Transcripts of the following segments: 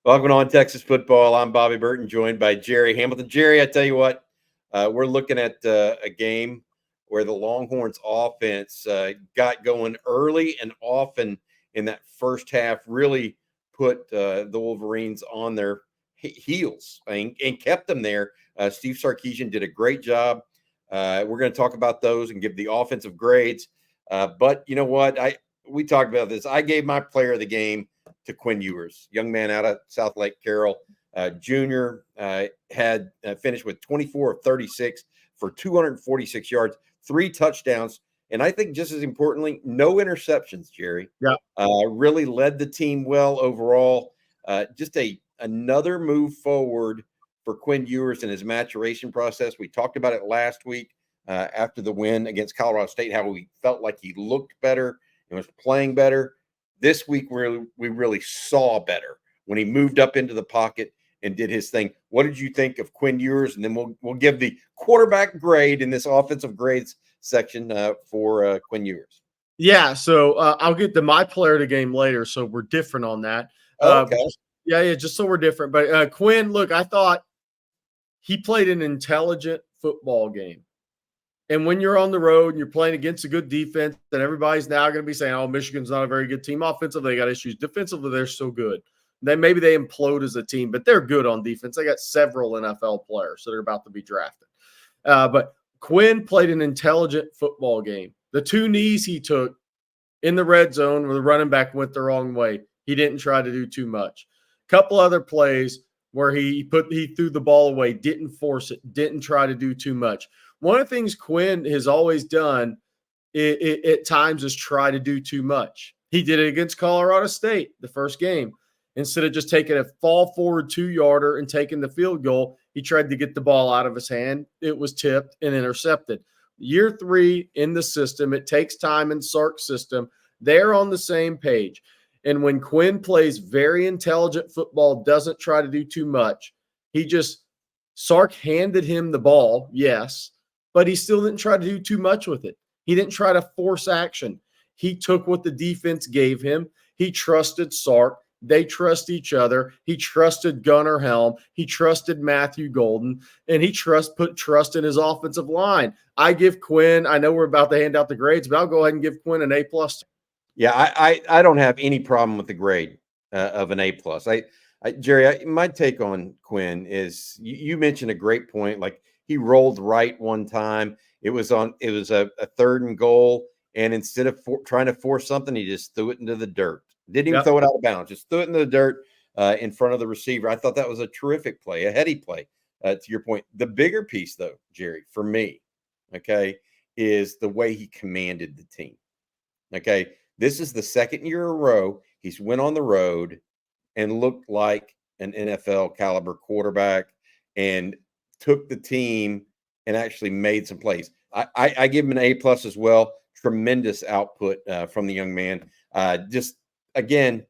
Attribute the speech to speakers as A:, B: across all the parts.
A: Welcome on Texas football. I'm Bobby Burton, joined by Gerry Hamilton. Jerry, I tell you what, we're looking at a game where the Longhorns offense got going early and often in that first half, really put the Wolverines on their heels and kept them there. Steve Sarkisian did a great job. We're going to talk about those and give the offensive grades. But you know what? We talked about this. I gave my player of the game to Quinn Ewers, young man out of South Lake Carroll. Junior had finished with 24 of 36 for 246 yards, 3 touchdowns, and I think just as importantly, no interceptions. Jerry,
B: Yeah,
A: really led the team well overall. Just another move forward for Quinn Ewers in his maturation process. We talked about it last week after the win against Colorado State, how we felt like he looked better and was playing better. This week, we really saw better when he moved up into the pocket and did his thing. What did you think of Quinn Ewers? And then we'll give the quarterback grade in this offensive grades section for Quinn Ewers.
B: yeah. So I'll get to my player of the game later. So we're different on that.
A: Okay.
B: Just so we're different. But Quinn, look, I thought he played an intelligent football game. And when you're on the road and you're playing against a good defense, then everybody's now going to be saying, "Oh, Michigan's not a very good team. Offensively, they got issues. Defensively, they're so good." Then maybe they implode as a team, but they're good on defense. They got several NFL players that are about to be drafted. But Quinn played an intelligent football game. The 2 knees he took in the red zone where the running back went the wrong way, he didn't try to do too much. Couple other plays where he threw the ball away, didn't force it, didn't try to do too much. One of the things Quinn has always done at times is try to do too much. He did it against Colorado State the first game. Instead of just taking a fall forward 2-yarder and taking the field goal, he tried to get the ball out of his hand. It was tipped and intercepted. Year 3 in the system, it takes time in Sark's system. They're on the same page. And when Quinn plays very intelligent football, doesn't try to do too much, Sark handed him the ball, yes, but he still didn't try to do too much with it. He didn't try to force action. He took what the defense gave him. He trusted Sark. They trust each other. He trusted Gunnar Helm. He trusted Matthew Golden, and he put trust in his offensive line. I give Quinn, I know we're about to hand out the grades, but I'll go ahead and give Quinn an A+.
A: Yeah, I don't have any problem with the grade of an A+. Jerry, my take on Quinn is you mentioned a great point. Like, he rolled right one time. It was a 3rd and goal, and instead of trying to force something, he just threw it into the dirt. Didn't even throw it out of bounds. Just threw it into the dirt in front of the receiver. I thought that was a terrific play, a heady play. To your point, the bigger piece, though, Jerry, for me, okay, is the way he commanded the team. Okay, this is the 2nd year in a row he's went on the road and looked like an NFL caliber quarterback and took the team and actually made some plays. I give him an A+ as well. Tremendous output from the young man. Just again,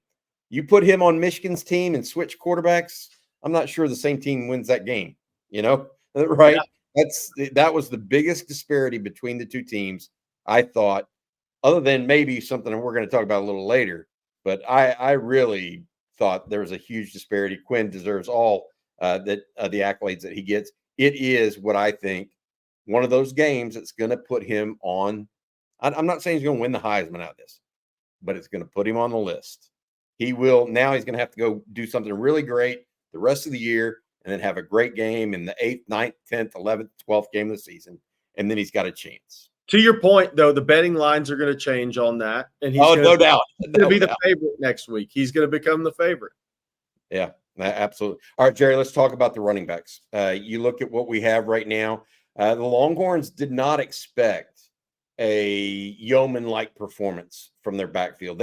A: you put him on Michigan's team and switch quarterbacks, I'm not sure the same team wins that game. Right?
B: Yeah.
A: That was the biggest disparity between the 2 teams, I thought, other than maybe something we're going to talk about a little later. But I really thought there was a huge disparity. Quinn deserves all the accolades that he gets. It is what I think one of those games that's going to put him on. I'm not saying he's going to win the Heisman out of this, but it's going to put him on the list. He will. Now he's going to have to go do something really great the rest of the year and then have a great game in the 8th, 9th, 10th, 11th, 12th game of the season. And then he's got a chance.
B: To your point, though, the betting lines are going to change on that. And he's
A: no doubt.
B: He's going to be the favorite next week. He's going to become the favorite.
A: Yeah, absolutely. All right, Jerry, let's talk about the running backs. You look at what we have right now. The Longhorns did not expect a yeoman-like performance from their backfield.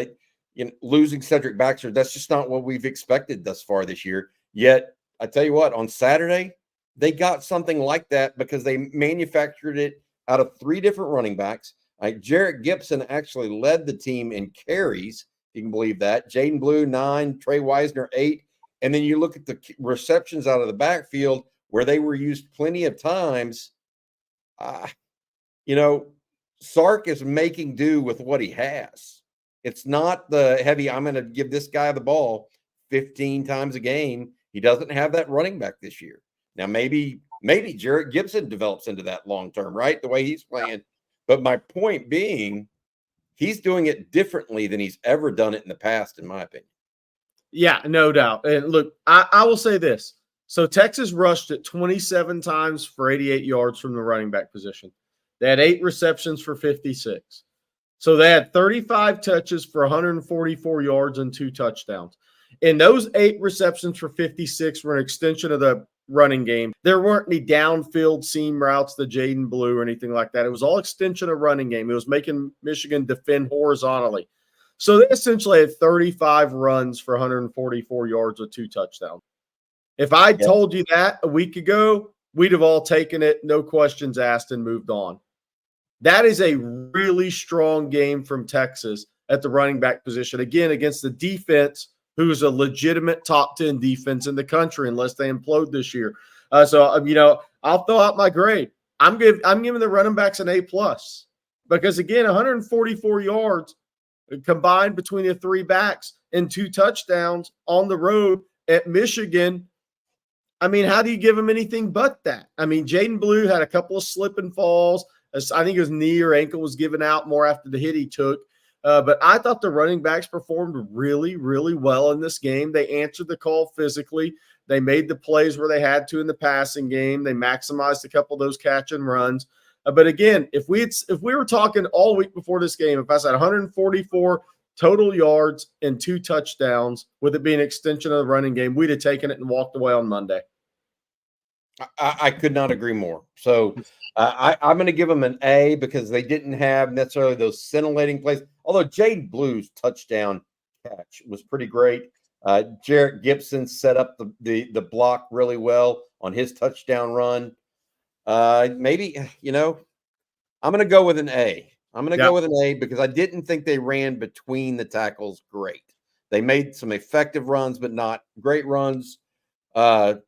A: Losing Cedric Baxter, that's just not what we've expected thus far this year. Yet, I tell you what, on Saturday, they got something like that because they manufactured it out of 3 different running backs. Jarrett Gibson actually led the team in carries, if you can believe that. Jaden Blue, 9, Trey Wisner, 8. And then you look at the receptions out of the backfield where they were used plenty of times. Sark is making do with what he has. It's not the heavy, I'm going to give this guy the ball 15 times a game. He doesn't have that running back this year. Now, maybe Jarrett Gibson develops into that long term, right? The way he's playing. But my point being, he's doing it differently than he's ever done it in the past, in my opinion.
B: Yeah, no doubt. And look, I will say this. So Texas rushed it 27 times for 88 yards from the running back position. They had 8 receptions for 56. So they had 35 touches for 144 yards and 2 touchdowns. And those 8 receptions for 56 were an extension of the running game. There weren't any downfield seam routes to Jaden Blue or anything like that. It was all extension of running game. It was making Michigan defend horizontally. So they essentially had 35 runs for 144 yards with 2 touchdowns. If I told you that a week ago, we'd have all taken it, no questions asked, and moved on. That is a really strong game from Texas at the running back position. Again, against the defense, who's a legitimate top 10 defense in the country, unless they implode this year. I'll throw out my grade. I'm giving the running backs an A+, because again, 144 yards combined between the 3 backs and 2 touchdowns on the road at Michigan. I mean, how do you give them anything but that? I mean, Jaden Blue had a couple of slip and falls. I think his knee or ankle was given out more after the hit he took. But I thought the running backs performed really, really well in this game. They answered the call physically. They made the plays where they had to in the passing game. They maximized a couple of those catch and runs. But again, if we were talking all week before this game, if I said 144 total yards and 2 touchdowns, with it being an extension of the running game, we'd have taken it and walked away on Monday.
A: I could not agree more. So I'm going to give them an A, because they didn't have necessarily those scintillating plays. Although Jaden Blue's touchdown catch was pretty great. Jarrett Gibson set up the block really well on his touchdown run. Maybe, I'm going to go with an A. I'm going to go with an A, because I didn't think they ran between the tackles great. They made some effective runs, but not great runs. But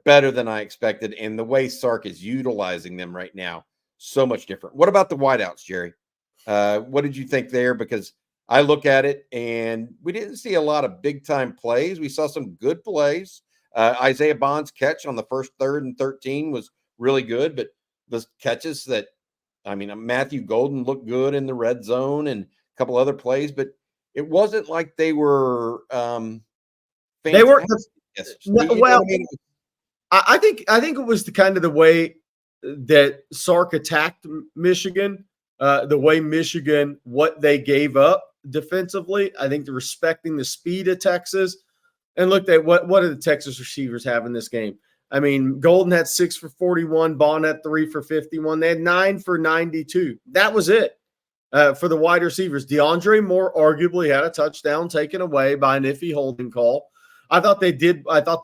A: better than I expected. And the way Sark is utilizing them right now, so much different. What about the wideouts, Jerry? What did you think there? Because I look at it and we didn't see a lot of big time plays. We saw some good plays. Isaiah Bond's catch on the first 3rd and 13 was really good, but the catches Matthew Golden looked good in the red zone and a couple other plays, but it wasn't like they were
B: they were
A: Yes.
B: I think it was the way that Sark attacked Michigan, the way Michigan, what they gave up defensively. I think they're respecting the speed of Texas. And look at what did the Texas receivers have in this game? I mean, Golden had 6 for 41, Bond had 3 for 51. They had 9 for 92. That was it for the wide receivers. DeAndre Moore arguably had a touchdown taken away by an iffy holding call. I thought they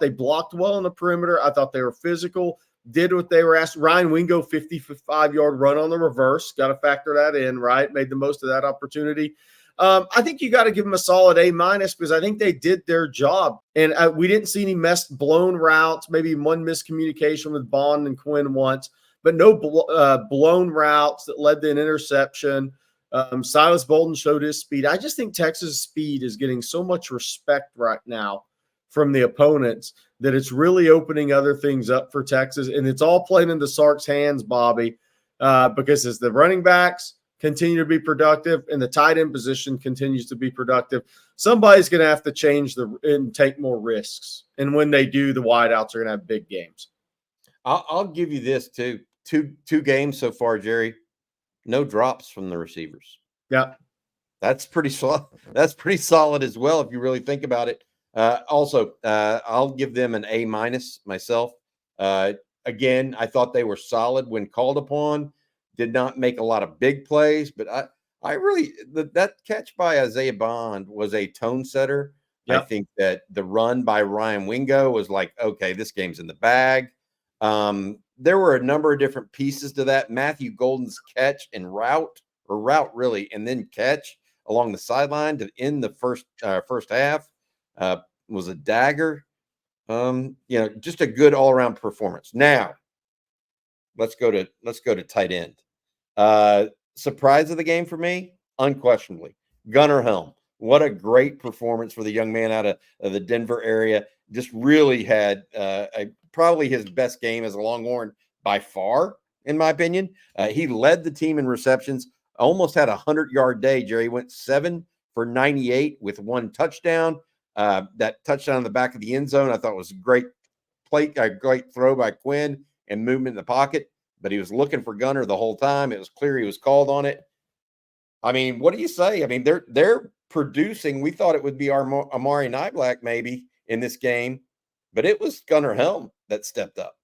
B: blocked well on the perimeter. I thought they were physical, did what they were asked. Ryan Wingo, 55-yard run on the reverse. Got to factor that in, right? Made the most of that opportunity. I think you got to give them a solid A-, because I think they did their job. And we didn't see any blown routes, maybe one miscommunication with Bond and Quinn once, but no blown routes that led to an interception. Silas Bolden showed his speed. I just think Texas' speed is getting so much respect right now from the opponents that it's really opening other things up for Texas. And it's all playing into Sark's hands, Bobby, because as the running backs continue to be productive and the tight end position continues to be productive, somebody's going to have to change and take more risks. And when they do, the wideouts are going to have big games.
A: I'll give you this too. Two games so far, Jerry. No drops from the receivers.
B: Yeah.
A: That's pretty solid. That's pretty solid as well, if you really think about it. I'll give them an A- myself. Again, I thought they were solid when called upon. Did not make a lot of big plays, but I really that catch by Isaiah Bond was a tone setter. Yep. I think that the run by Ryan Wingo was like, okay, this game's in the bag. There were a number of different pieces to that. Matthew Golden's catch and route really, and then catch along the sideline to end the first half was a dagger. Just a good all around performance. Now, let's go to tight end. Surprise of the game for me, unquestionably, Gunnar Helm. What a great performance for the young man out of the Denver area. Just really had probably his best game as a Longhorn by far, in my opinion. He led the team in receptions, almost had a 100-yard day. Jerry went 7 for 98 with 1 touchdown. That touchdown in the back of the end zone, I thought was a great great throw by Quinn and movement in the pocket. But he was looking for Gunner the whole time. It was clear he was called on it. I mean, what do you say? I mean, they're producing. We thought it would be our Amari Niblack maybe in this game, but it was Gunnar Helm that stepped up.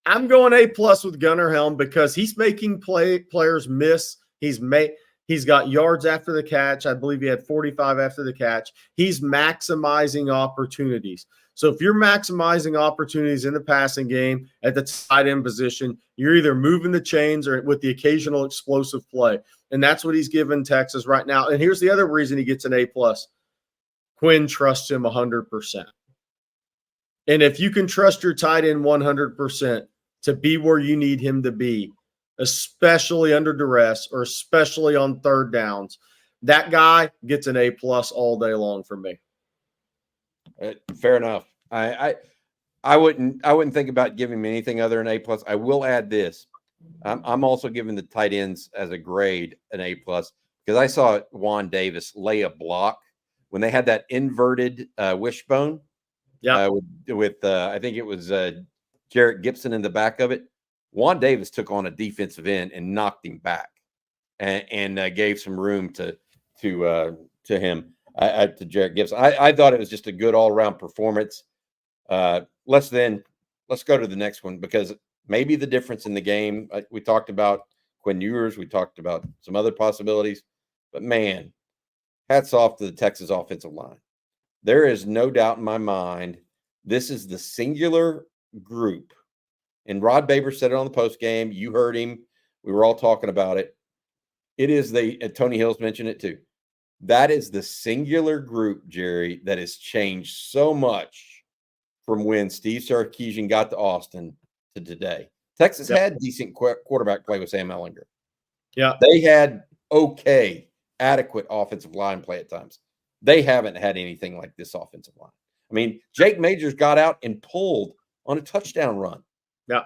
B: I'm going A+ with Gunnar Helm because he's making players miss. He's got yards after the catch. I believe he had 45 after the catch. He's maximizing opportunities. So if you're maximizing opportunities in the passing game at the tight end position, you're either moving the chains or with the occasional explosive play. And that's what he's given Texas right now. And here's the other reason he gets an A+. Quinn trusts him 100%. And if you can trust your tight end 100% to be where you need him to be, especially under duress or especially on third downs, that guy gets an A+ all day long for me.
A: Fair enough. I wouldn't think about giving him anything other than A+. I will add this. I'm also giving the tight ends as a grade an A+ because I saw Juan Davis lay a block when they had that inverted wishbone.
B: Yeah,
A: with I think it was Jarrett Gibson in the back of it. Juan Davis took on a defensive end and knocked him back, and gave some room to him. To Jarrett Gibson. I thought it was just a good all-around performance. Let's go to the next one because maybe the difference in the game, we talked about Quinn Ewers, we talked about some other possibilities, but man, hats off to the Texas offensive line. There is no doubt in my mind this is the singular group, and Rod Baber said it on the post game. You heard him. We were all talking about it. It is Tony Hill's mentioned it too. That is the singular group, Jerry, that has changed so much from when Steve Sarkisian got to Austin to today. Texas had decent quarterback play with Sam Ehlinger.
B: Yeah.
A: They had adequate offensive line play at times. They haven't had anything like this offensive line. I mean, Jake Majors got out and pulled on a touchdown run.
B: Yeah.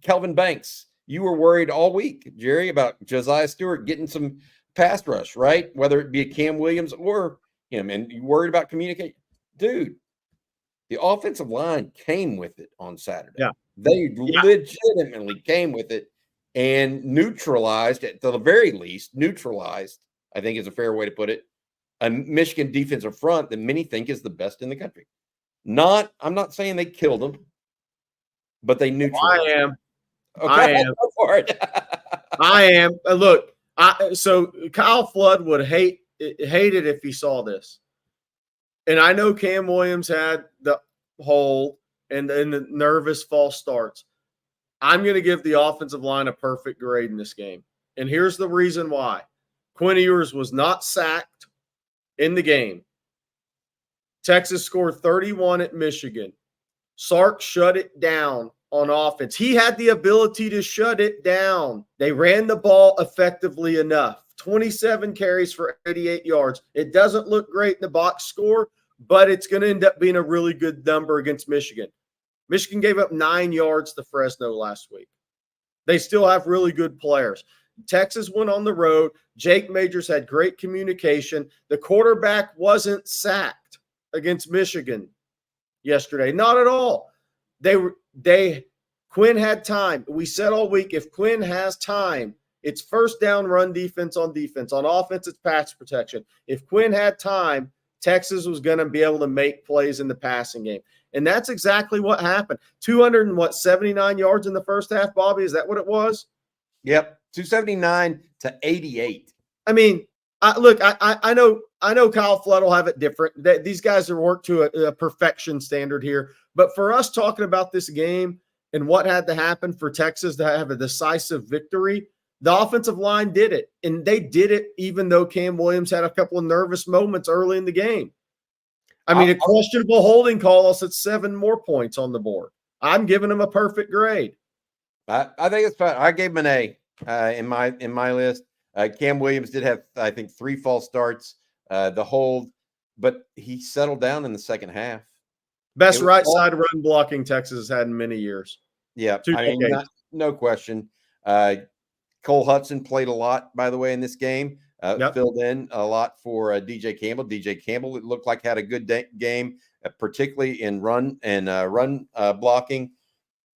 A: Kelvin Banks, you were worried all week, Jerry, about Josiah Stewart getting some pass rush, right? Whether it be a Cam Williams or him, and you worried about communication. Dude, the offensive line came with it on Saturday.
B: Yeah.
A: They legitimately came with it and neutralized, at the very least, I think is a fair way to put it, a Michigan defensive front that many think is the best in the country. I'm not saying they killed them, but they neutralized.
B: I am.
A: Okay,
B: I am.
A: Go for it.
B: I am. Look, so Kyle Flood would hate it if he saw this. And I know Cam Williams had the hole and the nervous false starts. I'm going to give the offensive line a perfect grade in this game. And here's the reason why. Quinn Ewers was not sacked in the game. Texas scored 31 at Michigan. Sark shut it down on offense. He had the ability to shut it down. They ran the ball effectively enough. 27 carries for 88 yards. It doesn't look great in the box score, but it's going to end up being a really good number against Michigan. Michigan gave up 9 yards to Fresno last week. They still have really good players. Texas went on the road. Jake Majors had great communication. The quarterback wasn't sacked against Michigan yesterday. Not at all. Quinn had time. We said all week, if Quinn has time, it's first down run defense. On offense, it's pass protection. If Quinn had time, Texas was going to be able to make plays in the passing game. And that's exactly what happened. 279 yards in the first half, Bobby? Is that what it was?
A: Yep. 279 to 88.
B: I mean, I know Kyle Flood will have it different. These guys are worked to a perfection standard here. But for us talking about this game and what had to happen for Texas to have a decisive victory, the offensive line did it. And they did it even though Cam Williams had a couple of nervous moments early in the game. I mean, a questionable holding call us at 7 more points on the board. I'm giving him a perfect grade.
A: I think it's fine. I gave him an A in my list. Cam Williams did have, I think, 3 false starts, the hold, but he settled down in the second half.
B: Best right side run blocking Texas has had in many years.
A: Yeah,
B: 2 decades.
A: no question. Cole Hudson played a lot, by the way, in this game. Filled in a lot for DJ Campbell. DJ Campbell, it looked like, had a good game, particularly in run blocking.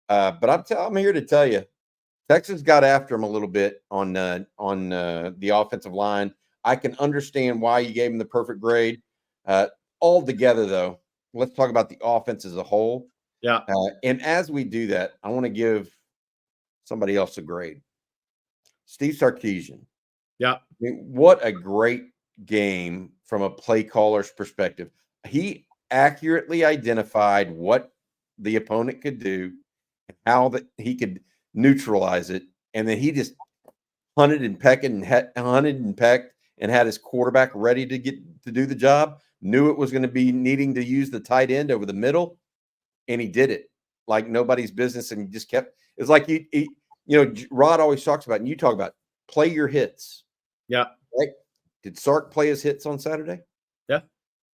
A: But I'm here to tell you, Texas got after him a little bit on the offensive line. I can understand why you gave him the perfect grade. Altogether, though, let's talk about the offense as a whole.
B: Yeah.
A: And as we do that, I want to give somebody else a grade. Steve Sarkisian.
B: Yeah.
A: I mean, what a great game from a play caller's perspective. He accurately identified what the opponent could do, how that he could neutralize it, and then he just hunted and pecked and had his quarterback ready to do the job. Knew it was going to be needing to use the tight end over the middle, and he did it like nobody's business. And he just kept. It's like Rod always talks about, and you talk about, play your hits.
B: Yeah.
A: Right? Did Sark play his hits on Saturday?
B: Yeah,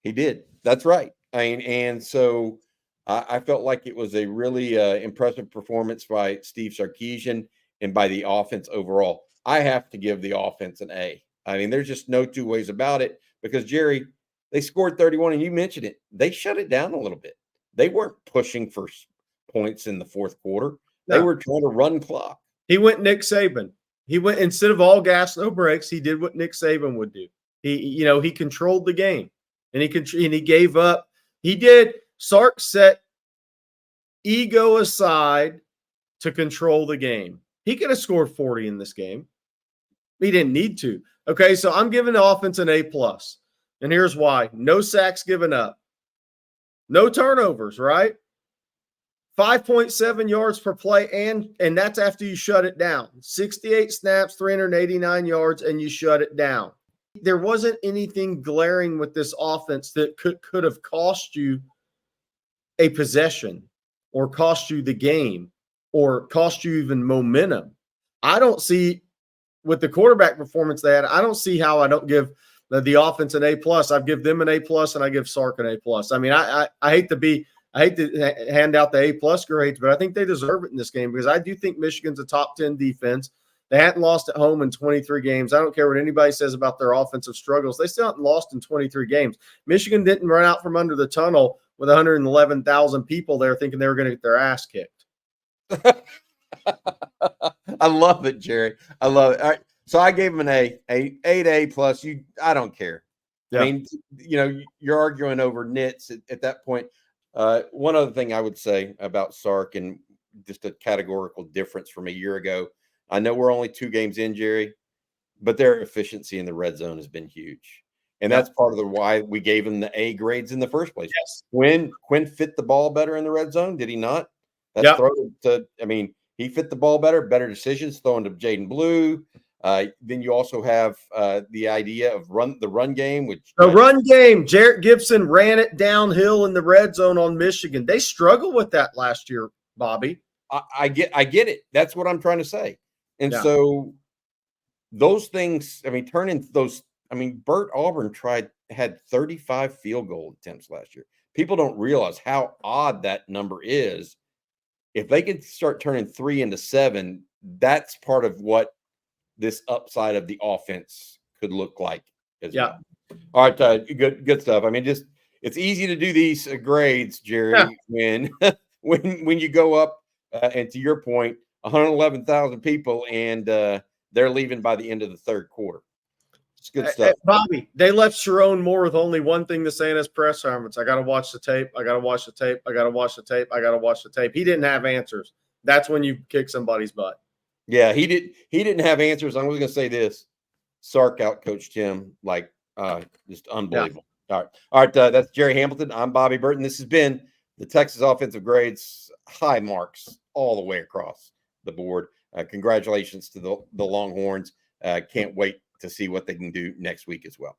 A: he did. That's right. And so I felt like it was a really impressive performance by Steve Sarkisian and by the offense overall. I have to give the offense an A. I mean, there's just no two ways about it, because, Jerry, they scored 31, and you mentioned it. They shut it down a little bit. They weren't pushing for points in the fourth quarter. No. They were trying to run clock.
B: He went Nick Saban. He went, instead of all gas, no brakes, he did what Nick Saban would do. He controlled the game, and he gave up. He did. Sark set ego aside to control the game. He could have scored 40 in this game. He didn't need to. Okay, so I'm giving the offense an A+. And here's why. No sacks given up. No turnovers, right? 5.7 yards per play, and that's after you shut it down. 68 snaps, 389 yards, and you shut it down. There wasn't anything glaring with this offense that could have cost you a possession or cost you the game or cost you even momentum. I don't see, with the quarterback performance they had, I don't see how I don't give the offense an A+. I give them an A+, and I give Sark an A+. I mean, I hate to hand out the A+ grades, but I think they deserve it in this game, because I do think Michigan's a top 10 defense. They hadn't lost at home in 23 games. I don't care what anybody says about their offensive struggles. They still haven't lost in 23 games. Michigan didn't run out from under the tunnel with 111,000 people there thinking they were going to get their ass kicked.
A: I love it, Jerry. I love it. All right. So I gave him an A, 8A+. I don't care. Yeah. I mean, you're arguing over nits at that point. One other thing I would say about Sark, and just a categorical difference from a year ago. I know we're only 2 games in, Jerry, but their efficiency in the red zone has been huge. And that's part of why we gave him the A grades in the first place.
B: Yes.
A: Quinn fit the ball better in the red zone, did he not? That's he fit the ball better decisions, throwing to Jaden Blue. Then you also have the idea of the run game.
B: Run game, Jarrett Gibson ran it downhill in the red zone on Michigan. They struggled with that last year, Bobby.
A: I get it. That's what I'm trying to say. And so those things, Bert Auburn had 35 field goal attempts last year. People don't realize how odd that number is. If they could start turning 3 into 7, that's part of what this upside of the offense could look like as well. All right, good stuff. I mean, it's easy to do these grades, Jerry, when you go up and, to your point, 111,000 people, and they're leaving by the end of the third quarter. It's good stuff.
B: Bobby, they left Sharon Moore with only one thing to say in his press conference: I got to watch the tape. I got to watch the tape. I got to watch the tape. I got to watch the tape. He didn't have answers. That's when you kick somebody's butt.
A: Yeah, he didn't have answers. I'm going to say this: Sark outcoached him just unbelievable. Yeah. All right. That's Gerry Hamilton. I'm Bobby Burton. This has been the Texas Offensive Grades. High marks all the way across the board. Congratulations to the Longhorns. Can't wait to see what they can do next week as well.